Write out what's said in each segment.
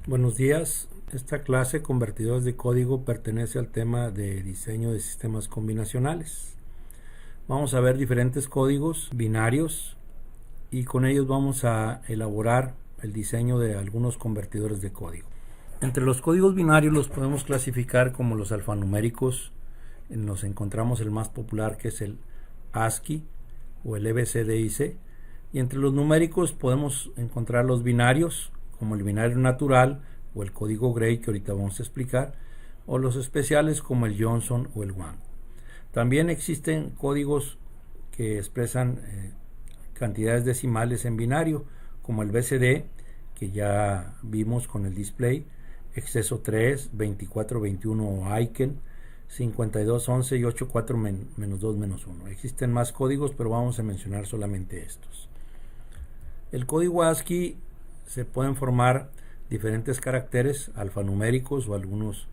Buenos días. Esta clase Convertidores de código pertenece al tema de diseño de sistemas combinacionales. Vamos a ver diferentes códigos binarios y con ellos vamos a elaborar el diseño de algunos convertidores de código. Entre los códigos binarios los podemos clasificar como los alfanuméricos. Nos encontramos el más popular, que es el ASCII o el EBCDIC, y entre los numéricos podemos encontrar los binarios, como el binario natural o el código Gray, que ahorita vamos a explicar, o los especiales como el Johnson o el Wang. También existen códigos que expresan cantidades decimales en binario, como el BCD, que ya vimos con el display, exceso 3, 24, 21 o Aiken, 52, 11 y 8, 4, menos 2, menos 1. Existen más códigos, pero vamos a mencionar solamente estos. El código ASCII se pueden formar diferentes caracteres alfanuméricos o algunos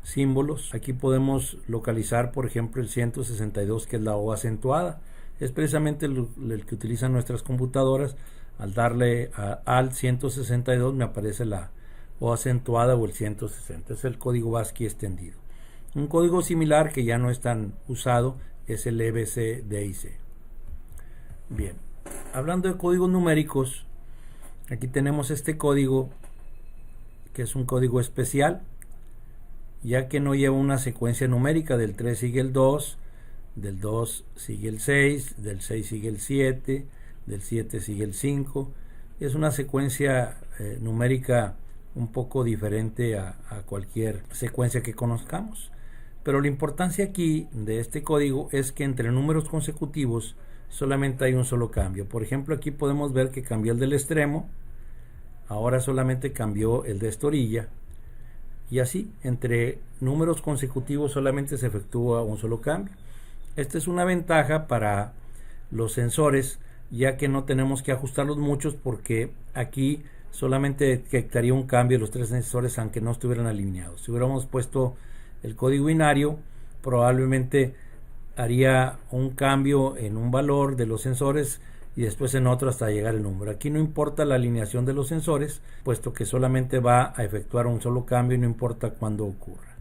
símbolos. Aquí podemos localizar, por ejemplo, el 162, que es la O acentuada. Es precisamente el que utilizan nuestras computadoras. Al darle al 162 me aparece la O acentuada o el 160. Es el código ASCII extendido. Un código similar que ya no es tan usado es el EBCDIC. Bien, hablando de códigos numéricos, aquí tenemos este código, que es un código especial, ya que no lleva una secuencia numérica. Del 3 sigue el 2, del 2 sigue el 6, del 6 sigue el 7, del 7 sigue el 5. Es una secuencia numérica un poco diferente a cualquier secuencia que conozcamos. Pero la importancia aquí de este código es que entre números consecutivos solamente hay un solo cambio. Por ejemplo, aquí podemos ver que cambió el del extremo, ahora solamente cambió el de esta orilla, y así entre números consecutivos solamente se efectúa un solo cambio. Esta es una ventaja para los sensores, ya que no tenemos que ajustarlos muchos, porque aquí solamente detectaría un cambio de los tres sensores aunque no estuvieran alineados. Si hubiéramos puesto el código binario, probablemente haría un cambio en un valor de los sensores y después en otro hasta llegar el número. Aquí no importa la alineación de los sensores, puesto que solamente va a efectuar un solo cambio y no importa cuándo ocurra.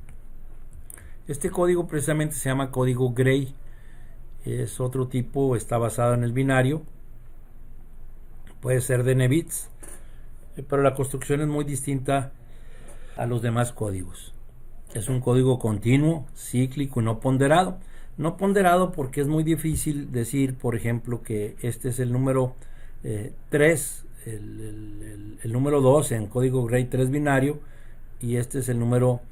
Este código precisamente se llama código Gray. Es otro tipo, está basado en el binario, puede ser de Nebits, pero la construcción es muy distinta a los demás códigos. Es un código continuo, cíclico y no ponderado. No ponderado porque es muy difícil decir, por ejemplo, que este es el número 3, el número 2 en código Gray 3 binario, y este es el número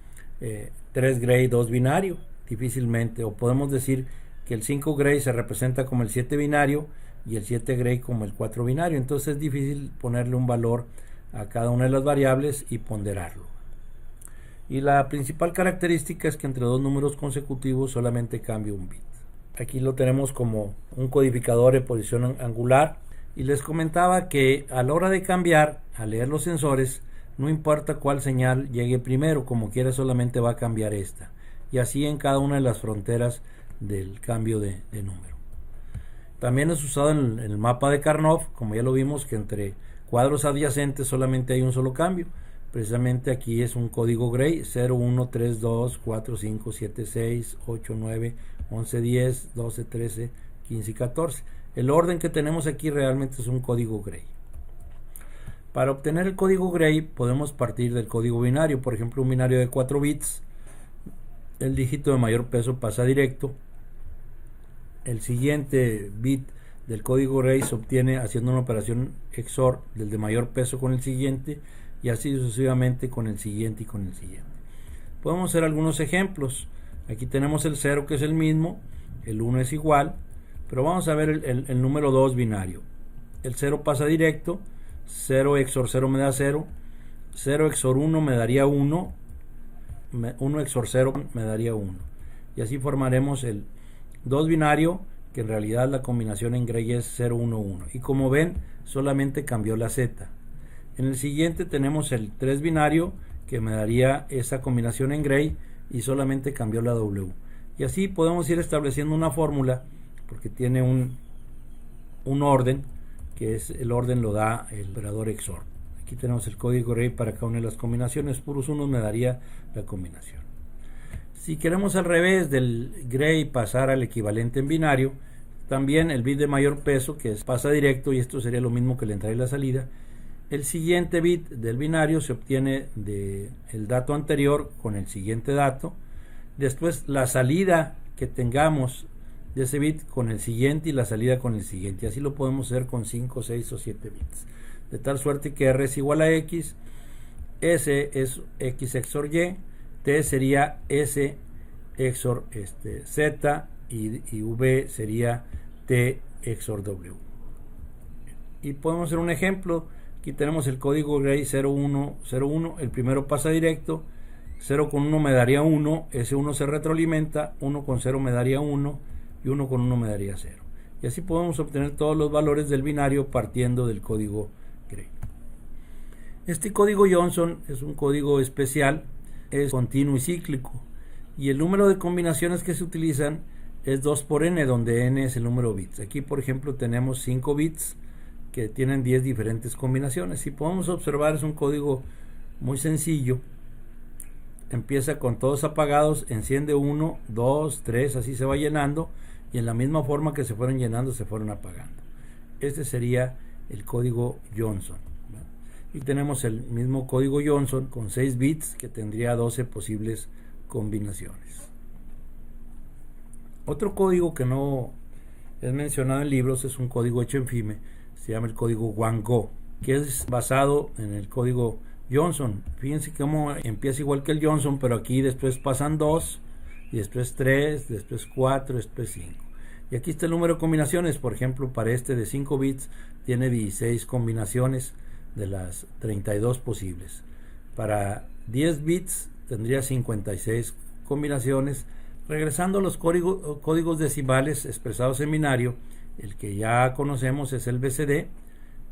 3 Gray 2 binario. Difícilmente. O podemos decir que el 5 Gray se representa como el 7 binario y el 7 Gray como el 4 binario. Entonces es difícil ponerle un valor a cada una de las variables y ponderarlo. Y la principal característica es que entre dos números consecutivos solamente cambia un bit. Aquí lo tenemos como un codificador de posición angular. Y les comentaba que a la hora de cambiar, al leer los sensores, no importa cuál señal llegue primero, como quiera solamente va a cambiar esta. Y así en cada una de las fronteras del cambio de número. También es usado en el mapa de Karnoff, como ya lo vimos, que entre cuadros adyacentes solamente hay un solo cambio. Precisamente aquí es un código Gray: 0, 1, 3, 2, 4, 5, 7, 6, 8, 9, 11, 10, 12, 13, 15 y 14. El orden que tenemos aquí realmente es un código Gray. Para obtener el código Gray podemos partir del código binario. Por ejemplo, un binario de 4 bits, el dígito de mayor peso pasa directo. El siguiente bit del código Gray se obtiene haciendo una operación XOR del de mayor peso con el siguiente, y así sucesivamente con el siguiente y con el siguiente. Podemos hacer algunos ejemplos. Aquí tenemos el 0, que es el mismo, el 1 es igual, pero vamos a ver el número 2 binario. El 0 pasa directo, 0 XOR 0 me da 0, 0 XOR 1 me daría 1, 1 XOR 0 me daría 1. Y así formaremos el 2 binario, que en realidad la combinación en Gray es 0, 1, 1. Y como ven, solamente cambió la Z. En el siguiente tenemos el 3 binario, que me daría esa combinación en Gray y solamente cambió la W. Y así podemos ir estableciendo una fórmula, porque tiene un orden, que es el orden lo da el operador XOR. Aquí tenemos el código Gray para cada una de las combinaciones. Puros unos me daría la combinación. Si queremos al revés del Gray pasar al equivalente en binario, también el bit de mayor peso, que pasa directo, y esto sería lo mismo que la entrada y la salida. El siguiente bit del binario se obtiene del dato anterior con el siguiente dato. Después la salida que tengamos de ese bit con el siguiente y la salida con el siguiente. Así lo podemos hacer con 5, 6 o 7 bits. De tal suerte que R es igual a X, S es X XOR Y, T sería S XOR Z y V sería T XOR W. Y podemos hacer un ejemplo. Aquí tenemos el código Gray 0101. El primero pasa directo. 0 con 1 me daría 1. Ese 1 se retroalimenta. 1 con 0 me daría 1. Y 1 con 1 me daría 0. Y así podemos obtener todos los valores del binario partiendo del código Gray. Este código Johnson es un código especial. Es continuo y cíclico. Y el número de combinaciones que se utilizan es 2 por n, donde n es el número de bits. Aquí, por ejemplo, tenemos 5 bits que tienen 10 diferentes combinaciones. Si podemos observar, es un código muy sencillo. Empieza con todos apagados, enciende 1, 2, 3, así se va llenando, y en la misma forma que se fueron llenando se fueron apagando. Este sería el código Johnson. Y tenemos el mismo código Johnson con 6 bits que tendría 12 posibles combinaciones. Otro código que no es mencionado en libros es un código hecho en FIME, se llama el código WANGO, que es basado en el código Johnson. Fíjense cómo empieza igual que el Johnson, pero aquí después pasan 2, y después 3, después 4, después 5. Y aquí está el número de combinaciones. Por ejemplo, para este de 5 bits tiene 16 combinaciones de las 32 posibles. Para 10 bits tendría 56 combinaciones. Regresando a los códigos decimales expresados en binario, el que ya conocemos es el BCD,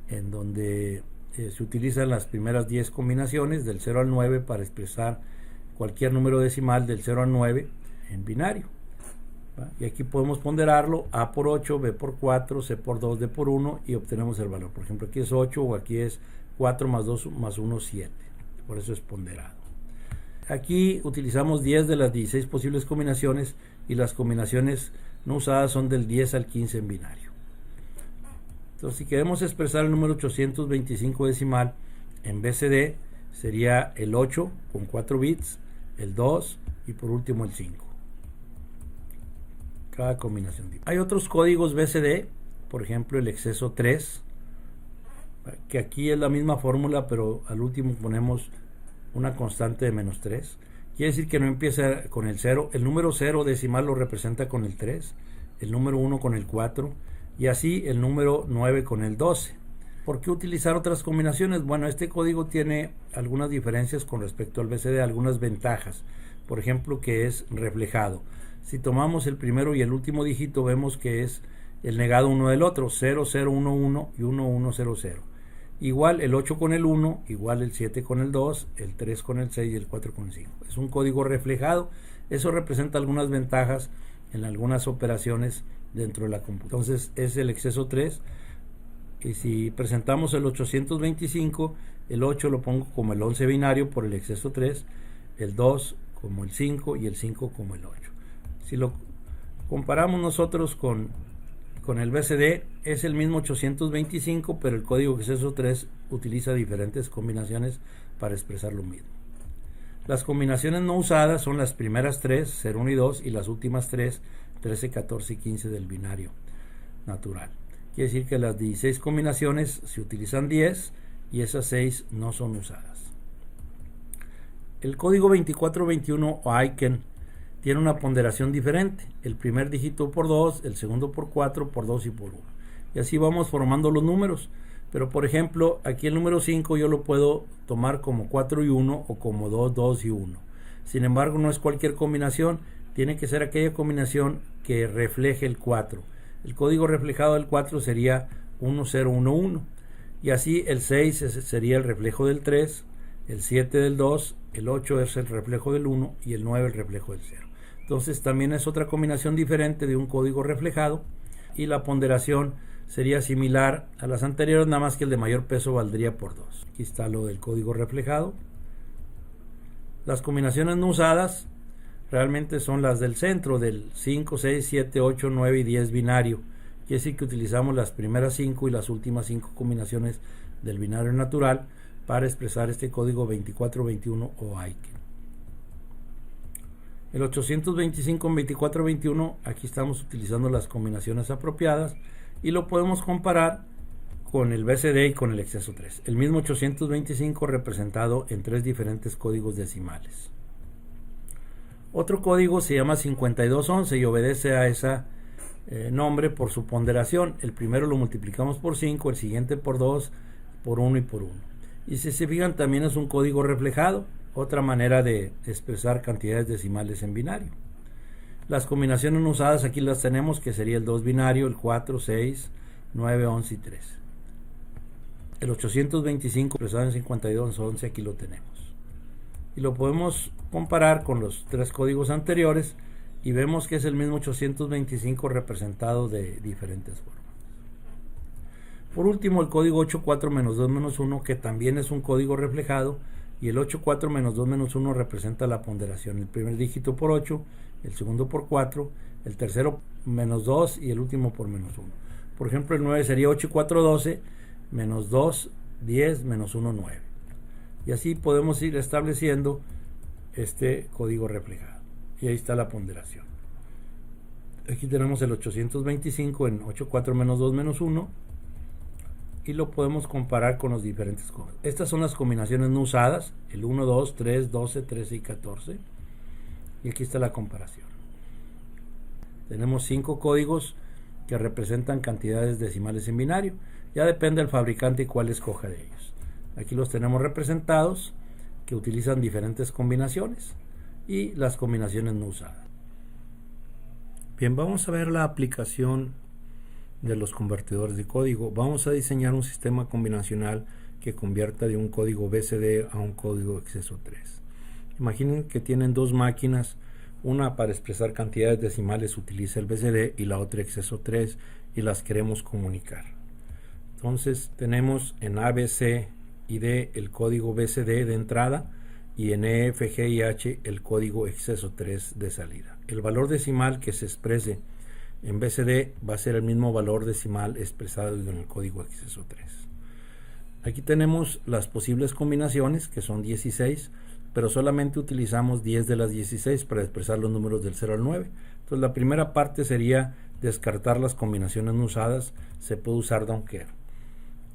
en donde se utilizan las primeras 10 combinaciones del 0 al 9 para expresar cualquier número decimal del 0 al 9 en binario. Y aquí podemos ponderarlo: A por 8, B por 4, C por 2, D por 1, y obtenemos el valor. Por ejemplo, aquí es 8, o aquí es 4 más 2 más 1, 7. Por eso es ponderado. Aquí utilizamos 10 de las 16 posibles combinaciones, y las combinaciones no usadas son del 10 al 15 en binario. Entonces, si queremos expresar el número 825 decimal en BCD, sería el 8 con 4 bits, el 2 y por último el 5. Cada combinación. Hay otros códigos BCD, por ejemplo el exceso 3, que aquí es la misma fórmula, pero al último ponemos una constante de menos 3. Quiere decir que no empieza con el 0. El número 0 decimal lo representa con el 3, el número 1 con el 4, y así el número 9 con el 12. ¿Por qué utilizar otras combinaciones? Bueno, este código tiene algunas diferencias con respecto al BCD, algunas ventajas. Por ejemplo, que es reflejado. Si tomamos el primero y el último dígito, vemos que es el negado uno del otro: 0, 0, 1, 1 y 1, 1, 0, 0. Igual el 8 con el 1, igual el 7 con el 2, el 3 con el 6 y el 4 con el 5. Es un código reflejado. Eso representa algunas ventajas en algunas operaciones dentro de la computadora. Entonces es el exceso 3. Y si presentamos el 825, el 8 lo pongo como el 11 binario por el exceso 3, el 2 como el 5 y el 5 como el 8. Si lo comparamos nosotros con el BCD, es el mismo 825, pero el código exceso 3 utiliza diferentes combinaciones para expresar lo mismo. Las combinaciones no usadas son las primeras 3, 0, 1 y 2, y las últimas 3, 13, 14 y 15 del binario natural. Quiere decir que las 16 combinaciones se utilizan 10 y esas 6 no son usadas. El código 2421 o Aiken tiene una ponderación diferente: el primer dígito por 2, el segundo por 4, por 2 y por 1. Y así vamos formando los números. Pero por ejemplo, aquí el número 5 yo lo puedo tomar como 4 y 1 o como 2, 2 y 1. Sin embargo, no es cualquier combinación, tiene que ser aquella combinación que refleje el 4. El código reflejado del 4 sería 1, 0, 1, 1. Y así el 6 sería el reflejo del 3, el 7 del 2, el 8 es el reflejo del 1 y el 9 el reflejo del 0. Entonces también es otra combinación diferente de un código reflejado, y la ponderación sería similar a las anteriores, nada más que el de mayor peso valdría por 2. Aquí está lo del código reflejado. Las combinaciones no usadas realmente son las del centro, del 5, 6, 7, 8, 9 y 10 binario. Quiere decir que utilizamos las primeras 5 y las últimas 5 combinaciones del binario natural para expresar este código 2421 o Aiken. El 825 en 2421, aquí estamos utilizando las combinaciones apropiadas y lo podemos comparar con el BCD y con el exceso 3. El mismo 825 representado en 3 diferentes códigos decimales. Otro código se llama 5211 y obedece a ese nombre por su ponderación. El primero lo multiplicamos por 5, el siguiente por 2, por 1 y por 1. Y si se fijan, también es un código reflejado, otra manera de expresar cantidades decimales en binario. Las combinaciones no usadas aquí las tenemos, que sería el 2 binario, el 4, 6, 9, 11 y 3. El 825 expresado en 5211 aquí lo tenemos. Y lo podemos comparar con los 3 códigos anteriores y vemos que es el mismo 825 representado de diferentes formas. Por último, el código 84-2-1, que también es un código reflejado, y el 84-2-1 representa la ponderación, el primer dígito por 8, el segundo por 4, el tercero menos 2 y el último por menos 1. Por ejemplo, el 9 sería 8 y 4, 12, menos 2, 10, menos 1, 9. Y así podemos ir estableciendo este código reflejado. Y ahí está la ponderación. Aquí tenemos el 825 en 8, 4, menos 2, menos 1. Y lo podemos comparar con los diferentes códigos. Estas son las combinaciones no usadas, el 1, 2, 3, 12, 13 y 14. Y aquí está la comparación. Tenemos 5 códigos que representan cantidades decimales en binario. Ya depende del fabricante y cuál escoja de ellos. Aquí los tenemos representados, que utilizan diferentes combinaciones y las combinaciones no usadas. Bien, vamos a ver la aplicación de los convertidores de código. Vamos a diseñar un sistema combinacional que convierta de un código BCD a un código exceso 3. Imaginen que tienen 2 máquinas, una para expresar cantidades decimales utiliza el BCD y la otra exceso 3, y las queremos comunicar. Entonces tenemos en A, B, C y D el código BCD de entrada y en E, F, G y H el código exceso 3 de salida. El valor decimal que se exprese en BCD va a ser el mismo valor decimal expresado en el código exceso 3. Aquí tenemos las posibles combinaciones, que son 16, pero solamente utilizamos 10 de las 16 para expresar los números del 0 al 9. Entonces la primera parte sería descartar las combinaciones no usadas, se puede usar don't care.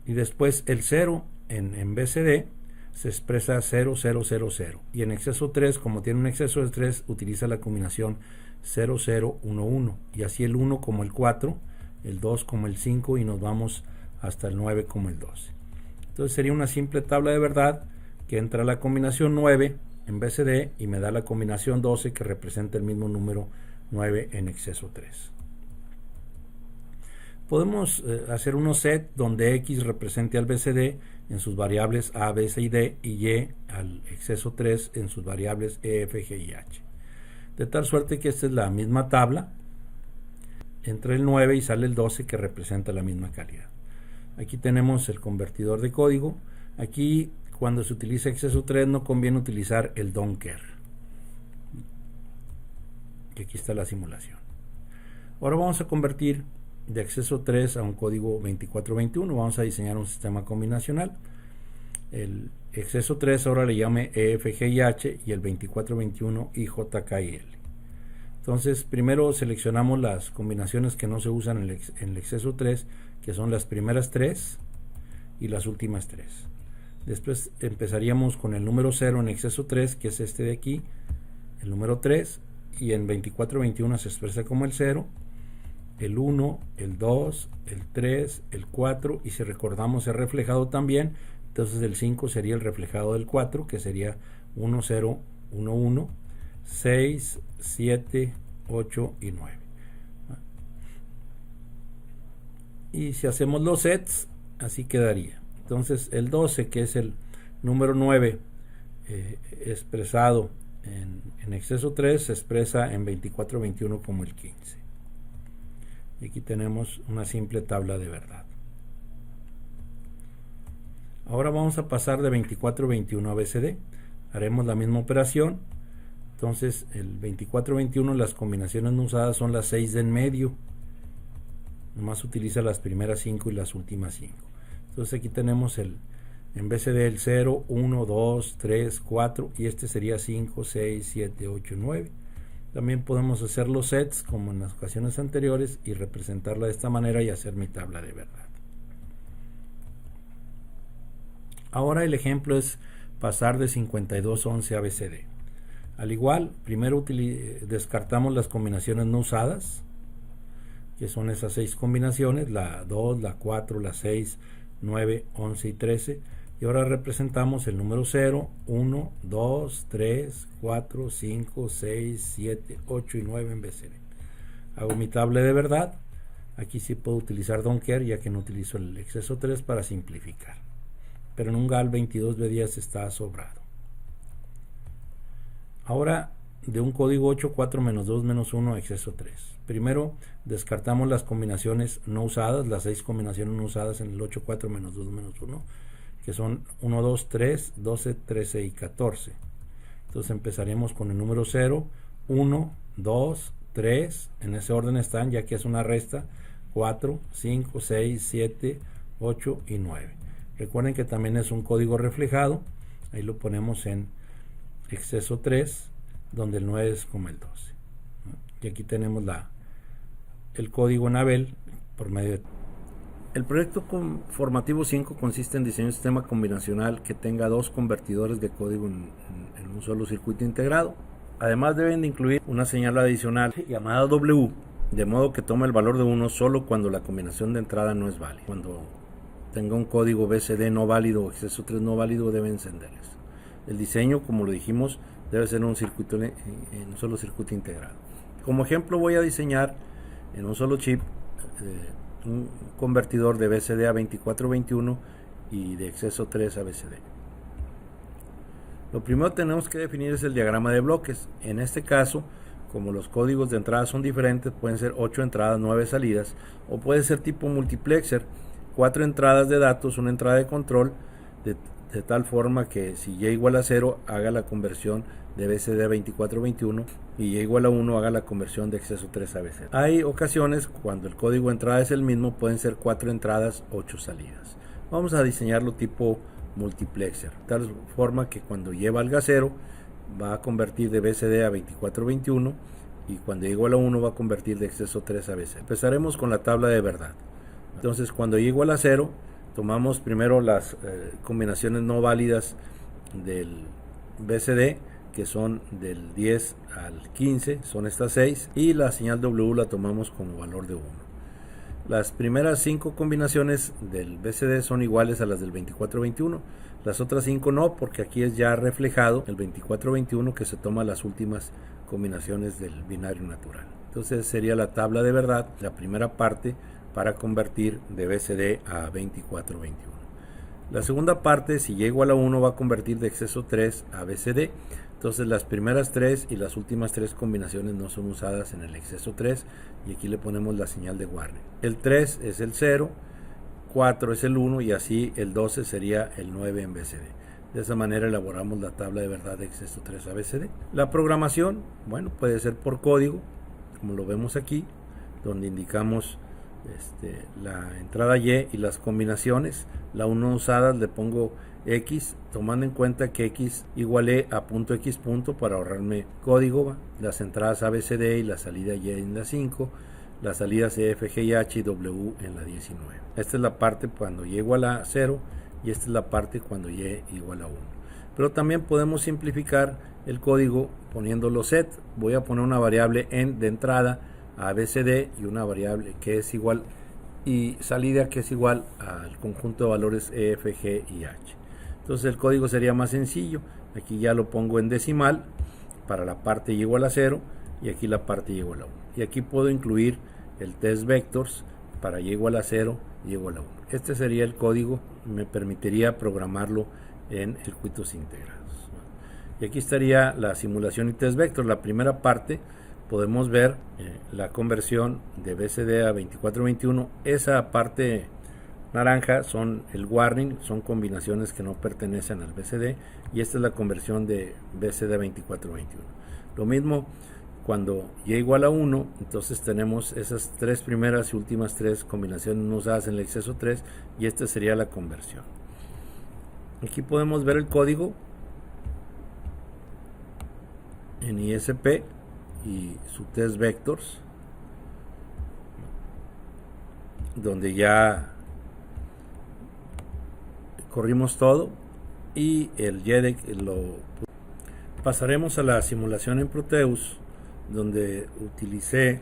Y después el 0 en BCD se expresa 0, 0, 0, 0. Y en exceso 3, como tiene un exceso de 3, utiliza la combinación 0, 0, 1, 1. Y así el 1 como el 4, el 2 como el 5 y nos vamos hasta el 9 como el 12. Entonces sería una simple tabla de verdad que entra la combinación 9 en BCD y me da la combinación 12 que representa el mismo número 9 en exceso 3. Podemos hacer unos set donde X represente al BCD en sus variables A, B, C y D y Y al exceso 3 en sus variables E, F, G y H. De tal suerte que esta es la misma tabla, entra el 9 y sale el 12 que representa la misma calidad. Aquí tenemos el convertidor de código. Aquí cuando se utiliza exceso 3 no conviene utilizar el don't care. Y aquí está la simulación. Ahora vamos a convertir de exceso 3 a un código 2421. Vamos a diseñar un sistema combinacional. El exceso 3 ahora le llame E, F, G y H y el 2421 I, J, K y L. Entonces primero seleccionamos las combinaciones que no se usan en el exceso 3, que son las primeras 3 y las últimas 3. Después empezaríamos con el número 0 en exceso 3, que es este de aquí, el número 3, y en 2421 se expresa como el 0, el 1, el 2, el 3, el 4, y si recordamos es reflejado también, entonces el 5 sería el reflejado del 4, que sería 1, 0, 1, 1, 6, 7, 8 y 9. Y si hacemos los sets, así quedaría. Entonces el 12, que es el número 9 expresado en exceso 3, se expresa en 2421 como el 15. Y aquí tenemos una simple tabla de verdad. Ahora vamos a pasar de 24-21 a BCD. Haremos la misma operación. Entonces el 24-21 las combinaciones no usadas son las 6 de en medio. Nomás utiliza las primeras 5 y las últimas 5. Entonces aquí tenemos en BCD el 0, 1, 2, 3, 4 y este sería 5, 6, 7, 8, 9. También podemos hacer los sets como en las ocasiones anteriores y representarla de esta manera y hacer mi tabla de verdad. Ahora el ejemplo es pasar de 52-11 a BCD. Al igual, primero descartamos las combinaciones no usadas, que son esas 6 combinaciones, la 2, la 4, la 6, 9, 11 y 13. Y ahora representamos el número 0, 1, 2, 3, 4, 5, 6, 7, 8 y 9 en BCD. Hago mi tabla de verdad. Aquí sí puedo utilizar don't care, ya que no utilizo el exceso 3 para simplificar. Pero en un GAL 22B10 está sobrado. Ahora de un código 8, 4, menos 2, menos 1, exceso 3. Primero descartamos las combinaciones no usadas, las 6 combinaciones no usadas en el 8, 4, menos 2, menos 1, que son 1, 2, 3, 12, 13 y 14. Entonces empezaremos con el número 0, 1, 2, 3, en ese orden están, ya que es una resta, 4, 5, 6, 7, 8 y 9. Recuerden que también es un código reflejado, ahí lo ponemos en exceso 3, donde el 9 es como el 12. Y aquí tenemos el código en Abel por medio de... El proyecto formativo 5 consiste en diseñar un sistema combinacional que tenga 2 convertidores de código en un solo circuito integrado. Además deben de incluir una señal adicional llamada W, de modo que tome el valor de 1 solo cuando la combinación de entrada no es válida. Cuando tenga un código BCD no válido o exceso 3 no válido, debe encenderles. El diseño, como lo dijimos, debe ser un circuito en un solo circuito integrado. Como ejemplo voy a diseñar en un solo chip un convertidor de BCD a 24-21 y de exceso 3 a BCD. Lo primero que tenemos que definir es el diagrama de bloques. En este caso, como los códigos de entrada son diferentes, pueden ser 8 entradas, 9 salidas, o puede ser tipo multiplexer, 4 entradas de datos, una entrada de control, de tal forma que si y igual a 0 haga la conversión de BCD a 24-21 y y igual a 1 haga la conversión de exceso 3 a BCD. Hay ocasiones cuando el código de entrada es el mismo, pueden ser 4 entradas, 8 salidas. Vamos a diseñarlo tipo multiplexer, de tal forma que cuando y valga 0 va a convertir de BCD a 24-21 y cuando y igual a 1 va a convertir de exceso 3 a BCD. Empezaremos con la tabla de verdad. Entonces cuando y igual a 0 tomamos primero las combinaciones no válidas del BCD, que son del 10 al 15, son estas 6, y la señal W la tomamos como valor de 1. Las primeras 5 combinaciones del BCD son iguales a las del 24-21, las otras 5 no, porque aquí es ya reflejado el 24-21 que se toma las últimas combinaciones del binario natural. Entonces sería la tabla de verdad, la primera parte para convertir de BCD a 24-21. La segunda parte, si y igual a 1, va a convertir de exceso 3 a BCD. Entonces las primeras 3 y las últimas 3 combinaciones no son usadas en el exceso 3 y aquí le ponemos la señal de Warner. El 3 es el 0, 4 es el 1 y así el 12 sería el 9 en BCD. De esa manera elaboramos la tabla de verdad de exceso 3 a BCD. La programación, bueno, puede ser por código, como lo vemos aquí, donde indicamos la entrada Y y las combinaciones. La 1 usada le pongo X, tomando en cuenta que X iguale a punto X punto para ahorrarme código, las entradas ABCD y la salida Y en la 5, las salidas E, F, G y H y W en la 19. Esta es la parte cuando Y igual a 0 y esta es la parte cuando Y igual a 1. Pero también podemos simplificar el código poniendo los set. Voy a poner una variable en de entrada a ABCD y una variable que es igual y salida que es igual al conjunto de valores E, F, G y H. Entonces el código sería más sencillo. Aquí ya lo pongo en decimal para la parte y igual a 0 y aquí la parte y igual a 1. Y aquí puedo incluir el test vectors para y igual a 0 y igual a 1. Este sería el código, me permitiría programarlo en circuitos integrados. Y aquí estaría la simulación y test vectors. La primera parte podemos ver la conversión de BCD a 2421. Esa parte naranja son el warning, son combinaciones que no pertenecen al BCD, y esta es la conversión de BCD a 2421. Lo mismo cuando y igual a 1, entonces tenemos esas tres primeras y últimas tres combinaciones no usadas en el exceso 3, y esta sería la conversión. Aquí podemos ver el código en ISP y su test vectors, donde ya corrimos todo, y el JEDEC lo pasaremos a la simulación en Proteus, donde utilicé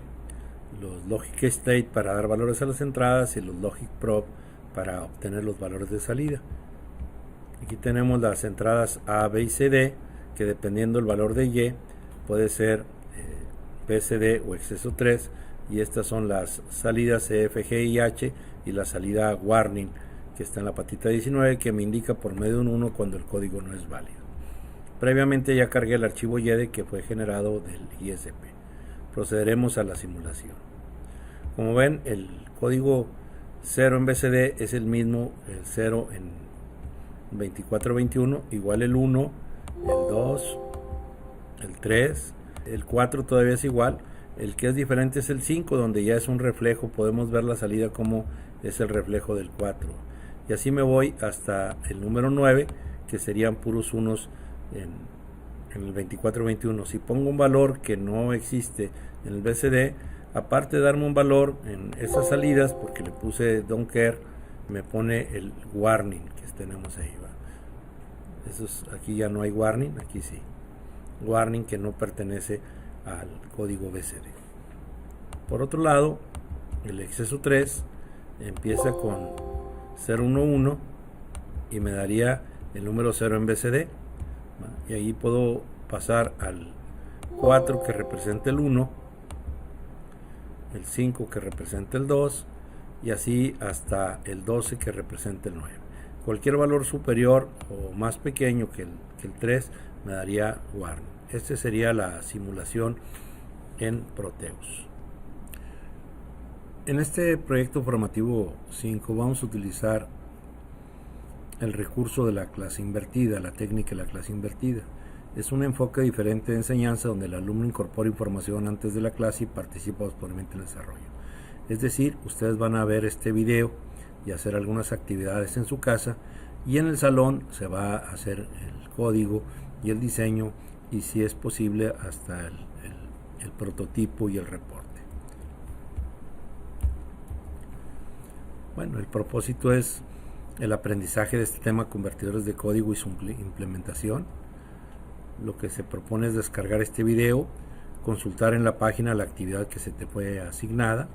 los Logic State para dar valores a las entradas y los Logic Probe para obtener los valores de salida. Aquí tenemos las entradas A, B y CD, que dependiendo del valor de Y puede ser BCD o exceso 3, y estas son las salidas E, F, G y H, y la salida warning que está en la patita 19, que me indica por medio de un 1 cuando el código no es válido. Previamente ya cargué el archivo YEDE que fue generado del ISP. Procederemos a la simulación. Como ven, el código 0 en BCD es el mismo, el 0 en 2421, igual el 1, el 2, el 3, el 4 todavía es igual. El que es diferente es el 5, donde ya es un reflejo, podemos ver la salida como es el reflejo del 4. Y así me voy hasta el número 9, que serían puros unos en el 2421. Si pongo un valor que no existe en el BCD, aparte de darme un valor en esas salidas, porque le puse don't care, me pone el warning que tenemos ahí, ¿va? Aquí ya no hay warning, aquí sí. Warning que no pertenece al código BCD. Por otro lado, el exceso 3 empieza con 011 y me daría el número 0 en BCD, y ahí puedo pasar al 4 que representa el 1, el 5 que representa el 2, y así hasta el 12 que representa el 9. Cualquier valor superior o más pequeño que el 3 me daría warning. Esta sería la simulación en Proteus. En este proyecto formativo 5 vamos a utilizar el recurso de la clase invertida, la técnica de la clase invertida. Es un enfoque diferente de enseñanza donde el alumno incorpora información antes de la clase y participa posteriormente en el desarrollo. Es decir, ustedes van a ver este video y hacer algunas actividades en su casa, y en el salón se va a hacer el código y el diseño, y si es posible hasta el prototipo y el reporte. Bueno, el propósito es el aprendizaje de este tema, convertidores de código y su implementación. Lo que se propone es descargar este video, consultar en la página la actividad que se te fue asignada,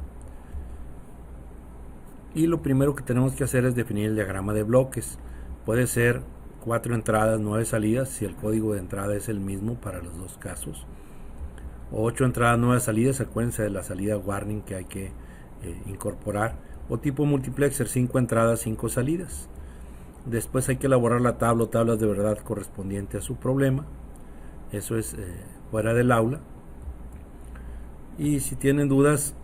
y lo primero que tenemos que hacer es definir el diagrama de bloques. Puede ser 4 entradas, 9 salidas, si el código de entrada es el mismo para los dos casos, o 8 entradas, 9 salidas, acuérdense de la salida warning que hay que incorporar, o tipo multiplexer, 5 entradas, 5 salidas. Después hay que elaborar la tabla o tablas de verdad correspondiente a su problema. Eso es fuera del aula. Y si tienen dudas,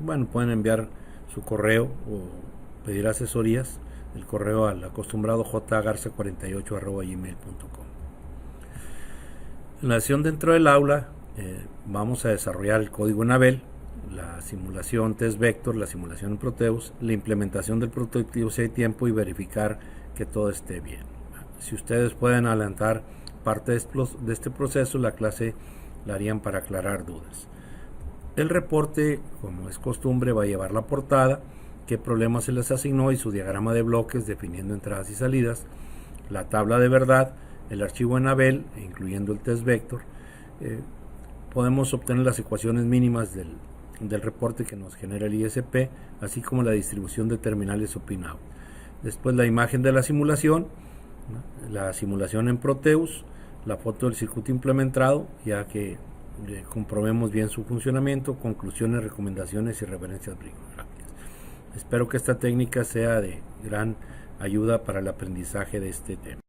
bueno, pueden enviar su correo o pedir asesorías. El correo al acostumbrado jgarza48@gmail.com. En la sesión dentro del aula vamos a desarrollar el código en Abel, la simulación test vector, la simulación en Proteus, la implementación del prototipo si hay tiempo, y verificar que todo esté bien. Si ustedes pueden adelantar parte de este proceso, la clase la harían para aclarar dudas. El reporte, como es costumbre, va a llevar la portada, qué problema se les asignó y su diagrama de bloques definiendo entradas y salidas, la tabla de verdad, el archivo en Abel, incluyendo el test vector. Podemos obtener las ecuaciones mínimas del reporte que nos genera el ISP, así como la distribución de terminales o pinout. Después la imagen de la simulación en Proteus, la foto del circuito implementado, ya que comprobemos bien su funcionamiento, conclusiones, recomendaciones y referencias bibliográficas. Espero que esta técnica sea de gran ayuda para el aprendizaje de este tema.